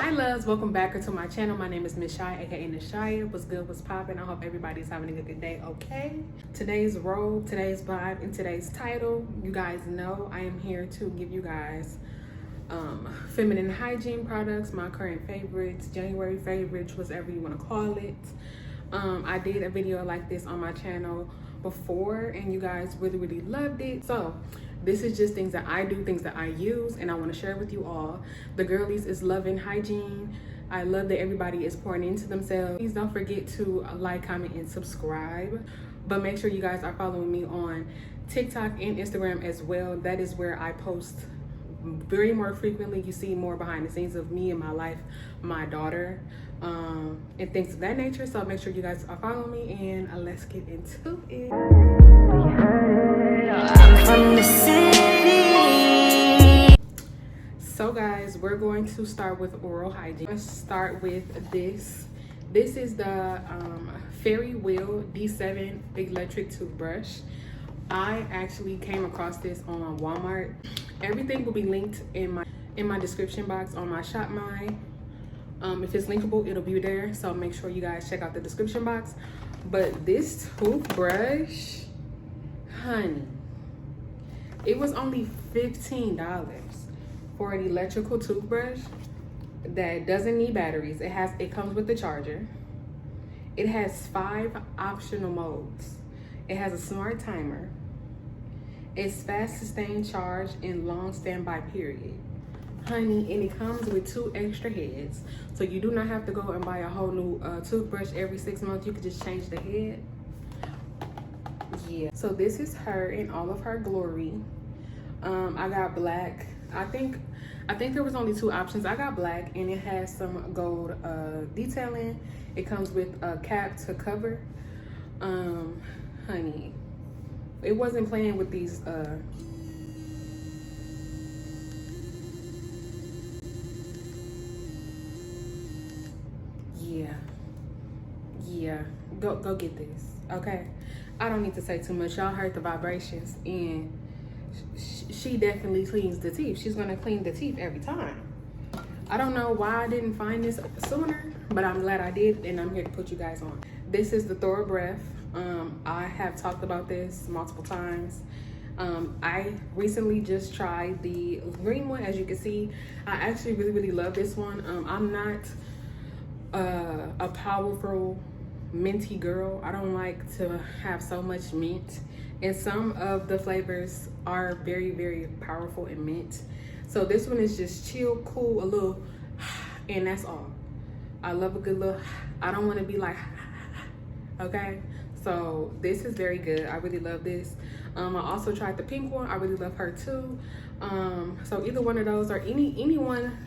Hi loves, welcome back to my channel. My name is Nashia, aka Nashia. What's good, what's poppin'? I hope everybody's having a good day, okay? Today's robe, today's vibe, and today's title, you guys know I am here to give you guys feminine hygiene products, my current favorites, January favorites, whatever you want to call it. I did a video like this on my channel before and you guys really loved it. So this is just things that I do, things that I use, and I want to share with you all. The girlies is loving hygiene. I love that everybody is pouring into themselves. Please don't forget to like, comment, and subscribe. But make sure you guys are following me on TikTok and Instagram as well. That is where I post very more frequently. You see more behind the scenes of me and my life, my daughter, and things of that nature. So make sure you guys are following me, and let's get into it. I'm from the city. So guys, we're going to start with oral hygiene. Let's start with this. This is the Fairy Wheel D7 electric toothbrush. I actually came across this on Walmart. Everything will be linked in my description box on my Shop My. If it's linkable, it'll be there. So make sure you guys check out the description box. But this toothbrush, honey, it was only $15 for an electrical toothbrush that doesn't need batteries. It comes with the charger. It has 5 optional modes. It has a smart timer. It's fast sustained charge and long standby period. Honey, and it comes with 2 extra heads. So you do not have to go and buy a whole new toothbrush every 6 months. You could just change the head. Yeah. So this is her in all of her glory. I got black. I think there was only 2 options. I got black, and it has some gold detailing. It comes with a cap to cover. Honey, it wasn't playing with these yeah, go get this, okay? I don't need to say too much. Y'all heard the vibrations, and she definitely cleans the teeth. She's gonna clean the teeth every time. I don't know why I didn't find this sooner, but I'm glad I did, and I'm here to put you guys on. This is the Thor Breath. I have talked about this multiple times. I recently just tried the green one. As you can see, I actually really love this one. I'm not a powerful minty girl. I don't like to have so much mint, and some of the flavors are very powerful in mint. So this one is just chill, cool, a little, and that's all. I love a good little, I don't want to be like, okay? So this is very good. I really love this. I also tried the pink one. I really love her too. So either one of those, or anyone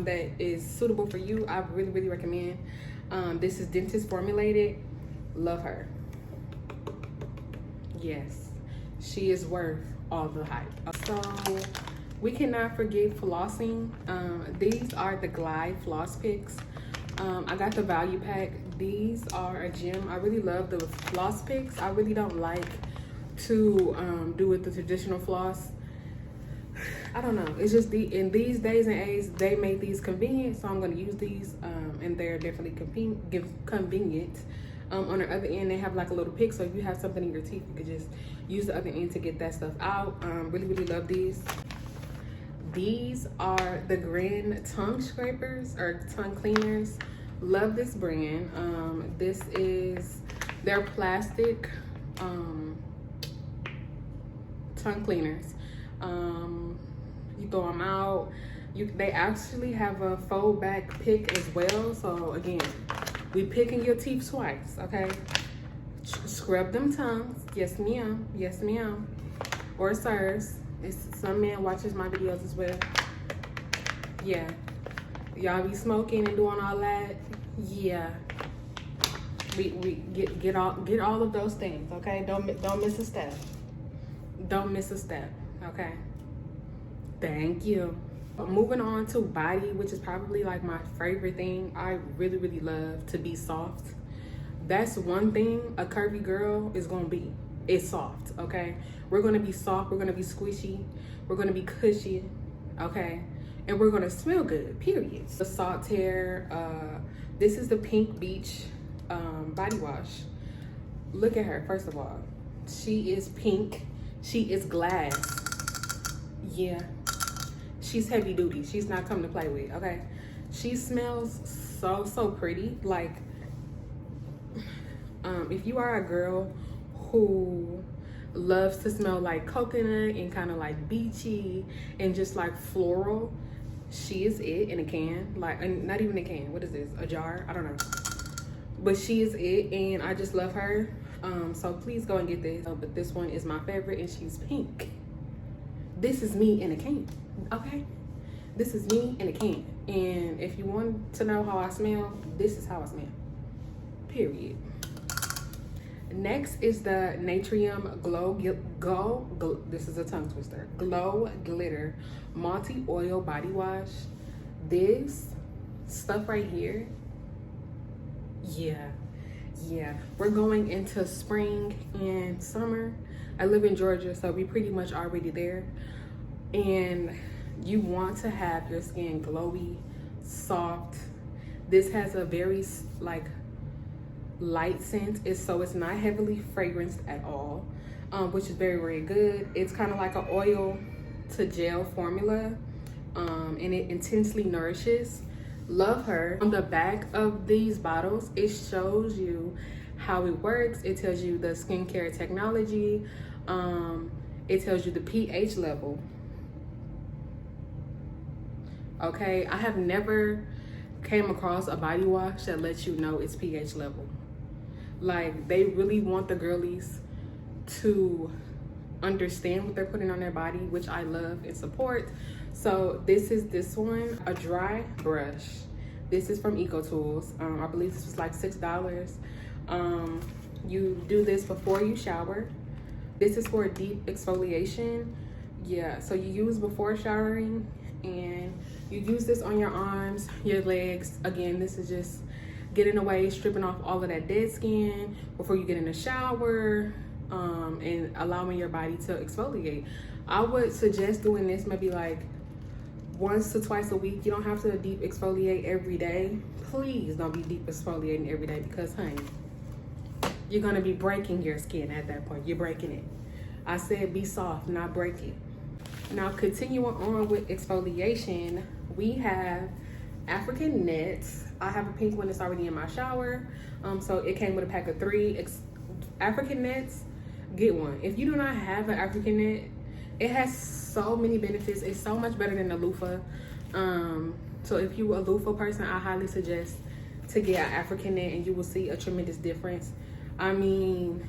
that is suitable for you, I really recommend. This is dentist formulated. Love her. Yes, she is worth all the hype. So we cannot forget flossing. These are the Glide floss picks. I got the value pack. These are a gem. I really love the floss picks. I really don't like to do with the traditional floss. I don't know. It's just in these days and age, they make these convenient, so I'm going to use these, and they're definitely convenient. On the other end, they have like a little pick, so if you have something in your teeth, you could just use the other end to get that stuff out. Really love these. These are the Grand tongue scrapers or tongue cleaners. Love this brand. This is their plastic tongue cleaners. You throw them out. They actually have a fold back pick as well. So again, we picking your teeth twice, okay? Scrub them tongues. Yes ma'am, yes ma'am, or sirs. Some man watches my videos as well. Yeah, y'all be smoking and doing all that. Yeah, we get all of those things, okay? Don't miss a step. Don't miss a step, okay? Thank you. Moving on to body, which is probably like my favorite thing. I really love to be soft. That's one thing a curvy girl is gonna be. It's soft, okay? We're gonna be soft, we're gonna be squishy, we're gonna be cushy, okay? and we're gonna smell good, period. The Saltaire, this is the Pink Beach body wash. Look at her, first of all. She is pink, she is glass. Yeah, she's heavy duty. She's not coming to play with, okay? She smells so pretty. Like, if you are a girl who loves to smell like coconut and kind of like beachy and just like floral, she is it in a can. Like, not even a can, what is this, a jar? I don't know, but she is it, and I just love her. So please go and get this. But this one is my favorite, and she's pink. This is me in a can, okay? This is me in a can. And if you want to know how I smell, this is how I smell, period. Next is the Natrium this is a tongue twister, Glow Glitter Multi-Oil Body Wash. This stuff right here, yeah, we're going into spring and summer. I live in Georgia, so we pretty much already there. And you want to have your skin glowy, soft. This has a very like light scent, so it's not heavily fragranced at all, which is very good. It's kind of like an oil to gel formula, and it intensely nourishes. Love her. On the back of these bottles, it shows you how it works. It tells you the skincare technology. It tells you the pH level. Okay, I have never came across a body wash that lets you know its pH level. Like, they really want the girlies to understand what they're putting on their body, which I love and support. So this is this one, a dry brush. This is from EcoTools. I believe this was like $6. You do this before you shower. This is for deep exfoliation. Yeah, so you use before showering, and you use this on your arms, your legs. Again, this is just getting away, stripping off all of that dead skin before you get in the shower, and allowing your body to exfoliate. I would suggest doing this maybe like once to twice a week. You don't have to deep exfoliate every day. Please don't be deep exfoliating every day, because honey, you're gonna be breaking your skin at that point. You're breaking it. I said be soft, not break it. Now, continuing on with exfoliation, we have African nets. I have a pink one that's already in my shower. So it came with a pack of 3 African nets. Get one. If you do not have an African net, it has so many benefits. It's so much better than a loofah. So if you're a loofah person, I highly suggest to get an African net, and you will see a tremendous difference. I mean,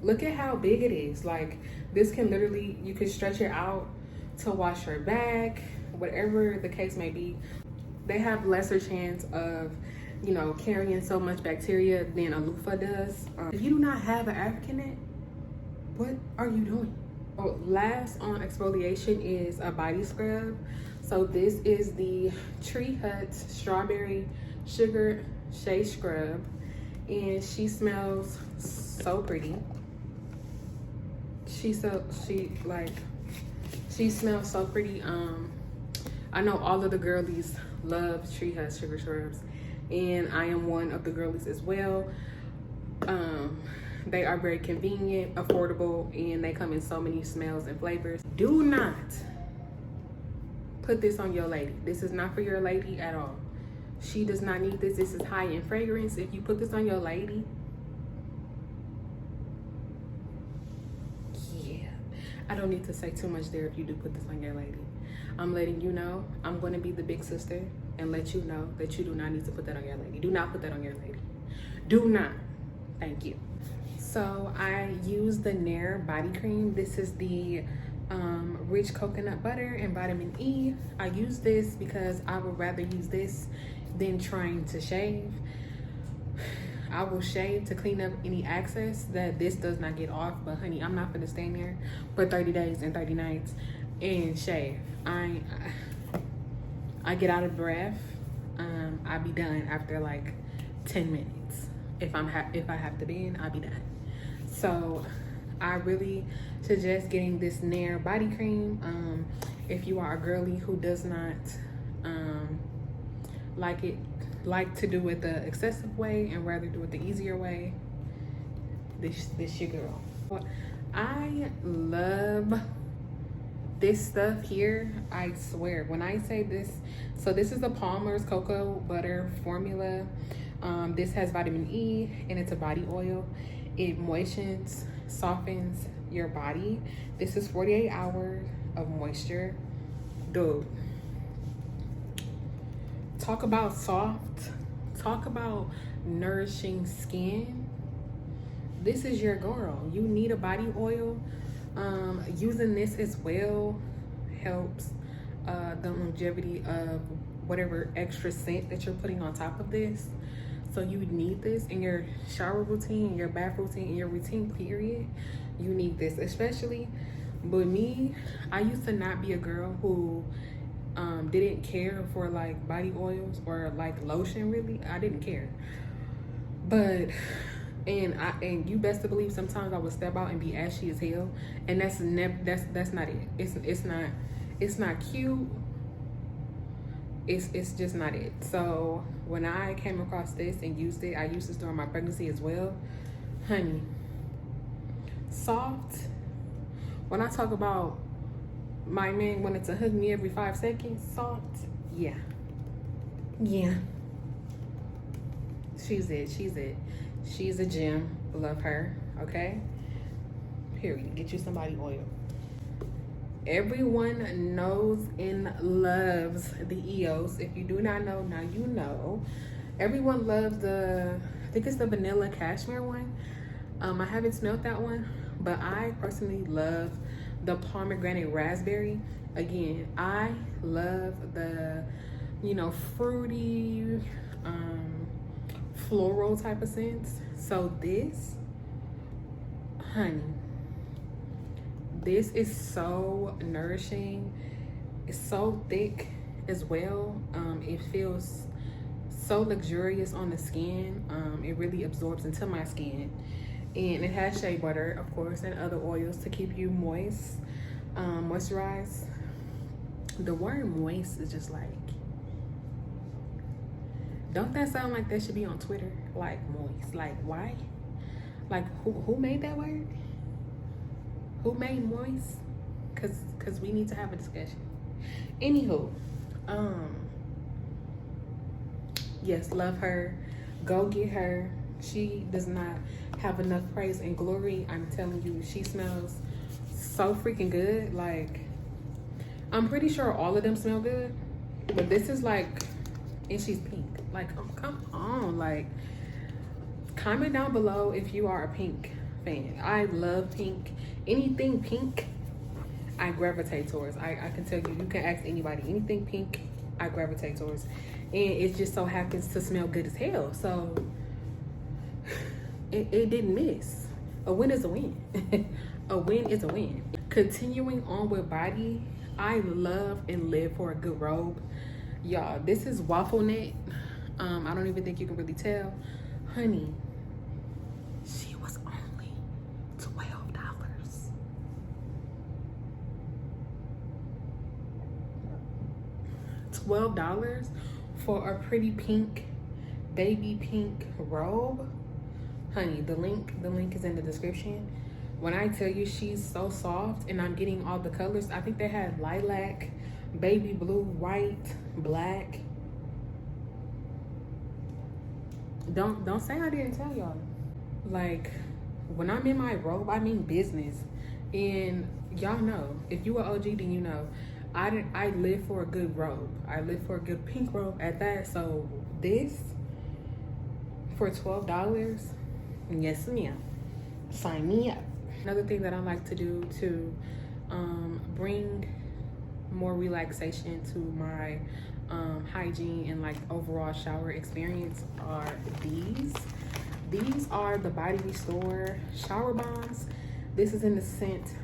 look at how big it is. Like, this can literally, you can stretch it out to wash your back, whatever the case may be. They have lesser chance of, you know, carrying so much bacteria than a loofah does. If you do not have an African net, what are you doing? Oh, last on exfoliation is a body scrub. So this is the Tree Hut Strawberry Sugar Shea Scrub, and she smells so pretty. She smells so pretty. I know all of the girlies love Tree Hut Sugar Scrubs, and I am one of the girlies as well. They are very convenient, affordable, and they come in so many smells and flavors. Do not put this on your lady. This is not for your lady at all. She does not need this. This is high in fragrance. If you put this on your lady, yeah, I don't need to say too much there. If you do put this on your lady, I'm letting you know. I'm going to be the big sister and let you know that you do not need to put that on your lady. Do not put that on your lady. Do not. Thank you. So I use the Nair body cream. This is the rich coconut butter and vitamin E. I use this because I would rather use this than trying to shave. I will shave to clean up any excess that this does not get off, but honey, I'm not gonna stand there for 30 days and 30 nights and shave. I get out of breath. I'll be done after like 10 minutes. If I have to be in, I'll be done. So I really suggest getting this Nair body cream. If you are a girly who does not like to do it the excessive way and rather do it the easier way, this your girl. I love this stuff here. I swear, when I say this, so this is the Palmer's Cocoa Butter Formula. This has vitamin E and it's a body oil. It moistens, softens your body. This is 48 hours of moisture. Dude, talk about soft, talk about nourishing skin. This is your girl. You need a body oil. Using this as well helps the longevity of whatever extra scent that you're putting on top of this. So you need this in your shower routine, your bath routine, in your routine period. You need this, especially. But me, I used to not be a girl who didn't care for like body oils or like lotion. Really, I didn't care. But and you best to believe sometimes I would step out and be ashy as hell, and that's not it. It's not cute. It's just not it. So when I came across this and used it, I used this during my pregnancy as well. Honey, soft. When I talk about my man wanted to hug me every 5 seconds, soft, yeah. She's it. She's a gem. Love her. Okay. Period. Get you somebody oil. Everyone knows and loves the EOS. If you do not know, now you know. Everyone loves I think it's the vanilla cashmere one. I haven't smelled that one, but I personally love the pomegranate raspberry. Again, I love the, fruity, floral type of scents. So this, honey, this is so nourishing. It's so thick as well. It feels so luxurious on the skin. It really absorbs into my skin. And it has shea butter, of course, and other oils to keep you moist, moisturized. The word moist is just like, don't that sound like that should be on Twitter? Like moist, like why? Like who made that word? Who made moist? Cause we need to have a discussion. Anywho, yes, love her. Go get her. She does not have enough praise and glory. I'm telling you, she smells so freaking good. Like, I'm pretty sure all of them smell good, but this is like, and she's pink. Like, come on. Like, comment down below if you are a pink fan. I love pink. Anything pink, I gravitate towards. I can tell you, you can ask anybody, anything pink, I gravitate towards. And it just so happens to smell good as hell. So it didn't miss. A win is a win. A win is a win. Continuing on with body, I love and live for a good robe. Y'all, this is waffle knit. I don't even think you can really tell. Honey, she was only $12. $12 for a pretty pink, baby pink robe. Honey, the link is in the description. When I tell you she's so soft, and I'm getting all the colors, I think they had lilac, baby blue, white, black. Don't say I didn't tell y'all. Like, when I'm in my robe, I mean business. And y'all know, if you are OG, then you know, I live for a good robe. I live for a good pink robe at that. So this for $12, yes ma'am, sign me up. Another thing that I like to do to bring more relaxation to my hygiene and like overall shower experience are these. These are the Body Restore shower bombs. This is in the scent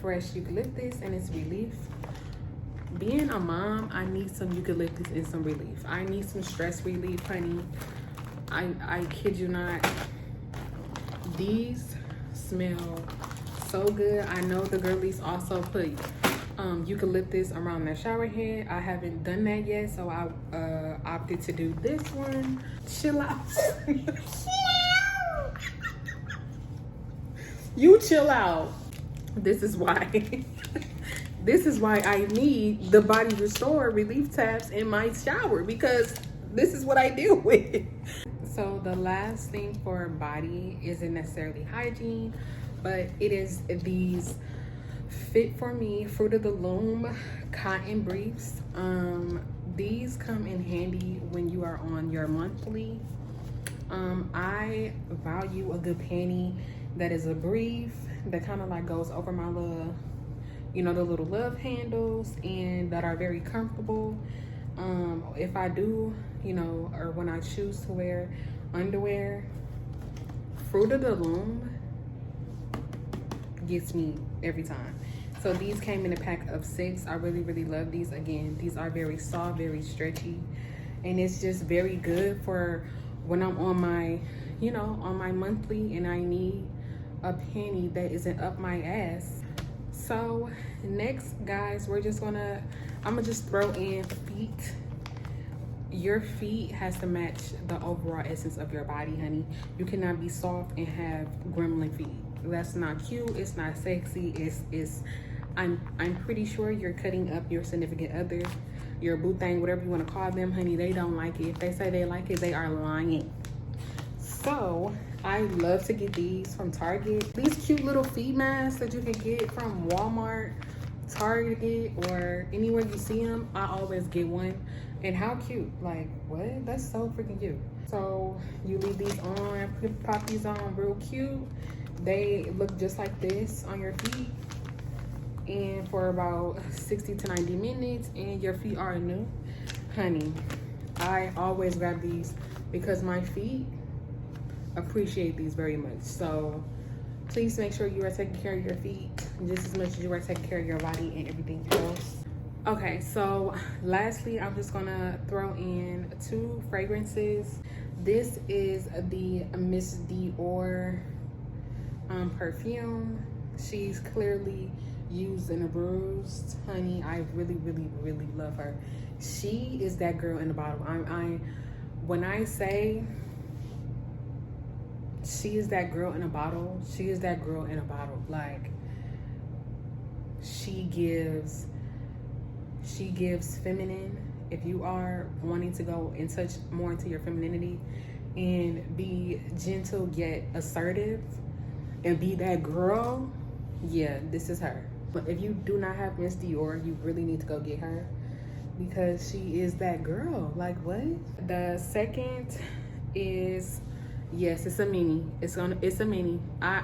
fresh eucalyptus, and it's relief. Being a mom, I need some eucalyptus and some relief. I need some stress relief, honey. I kid you not. These smell so good. I know the girlies also put eucalyptus around the shower head. I haven't done that yet, so I opted to do this one. Chill out. You chill out. This is why. This is why I need the Body Restore relief tabs in my shower, because this is what I deal with. So the last thing for body isn't necessarily hygiene, but it is these Fit For Me Fruit of the Loom cotton briefs. These come in handy when you are on your monthly. I value a good panty that is a brief that kind of like goes over my little, you know, the little love handles, and that are very comfortable. If I do, you know, or when I choose to wear underwear, Fruit of the Loom gets me every time. So these came in a pack of 6. I really love these. Again, these are very soft, very stretchy, and it's just very good for when I'm on my, you know, on my monthly and I need a panty that isn't up my ass. So next, guys, I'm gonna just throw in feet. Your feet has to match the overall essence of your body, honey. You cannot be soft and have gremlin feet. That's not cute. It's not sexy. I'm pretty sure you're cutting up your significant other, your boo thing, whatever you want to call them, honey. They don't like it. If they say they like it, they are lying. So I love to get these from Target. These cute little feet masks that you can get from Walmart, Target, or anywhere you see them, I always get one. And how cute, like, what? That's so freaking cute. So you leave these on, pop these on real cute. They look just like this on your feet, and for about 60 to 90 minutes, and your feet are new. Honey, I always grab these because my feet appreciate these very much. So please make sure you are taking care of your feet just as much as you are taking care of your body and everything else. Okay, so lastly, I'm just gonna throw in 2 fragrances. This is the Miss Dior perfume. She's clearly used and bruised, honey. I really love her. She is that girl in the bottle. When I say she is that girl in a bottle, she is that girl in a bottle. Like, she gives feminine. If you are wanting to go and touch more into your femininity and be gentle yet assertive and be that girl, yeah, this is her. But if you do not have Miss Dior, you really need to go get her, because she is that girl. Like, what? The second is, yes, it's a mini. It's a mini. I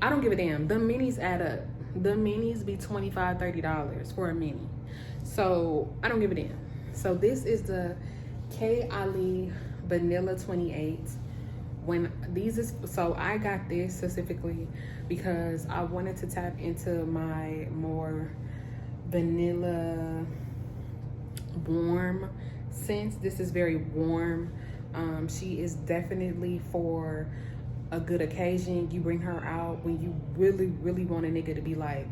don't give a damn. The minis add up. The minis be $25, $30 for a mini. So I don't give a damn. So this is the K. Ali Vanilla 28. So I got this specifically because I wanted to tap into my more vanilla warm scents. This is very warm. She is definitely for a good occasion. You bring her out when you really want a nigga to be like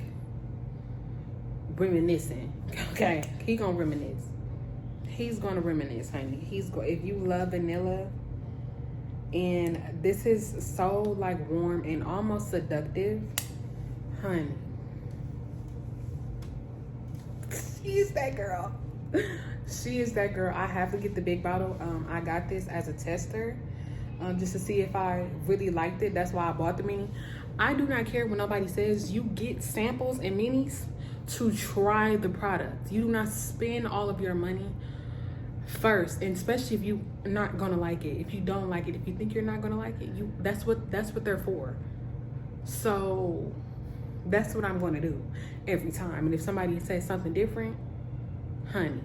reminiscing. Okay, he gonna reminisce. He's gonna reminisce, honey. If you love vanilla, and this is so like warm and almost seductive, honey. She's that girl. She is that girl. I have to get the big bottle. I got this as a tester, just to see if I really liked it. That's why I bought the mini. I do not care when nobody says. You get samples and minis to try the product. You do not spend all of your money first, and especially if you're not gonna like it. If you don't like it, if you think you're not gonna like it, that's what they're for. So that's what I'm gonna do every time. And if somebody says something different, honey,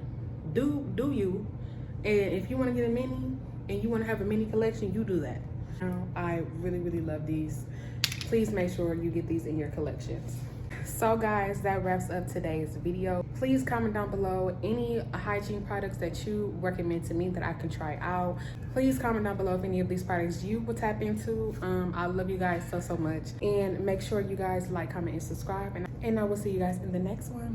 do you. And if you want to get a mini and you want to have a mini collection, you do that. I really love these. Please make sure you get these in your collections. So guys, that wraps up today's video. Please comment down below any hygiene products that you recommend to me that I can try out. Please comment down below if any of these products you will tap into. I love you guys so much. And make sure you guys like, comment, and subscribe. And I will see you guys in the next one.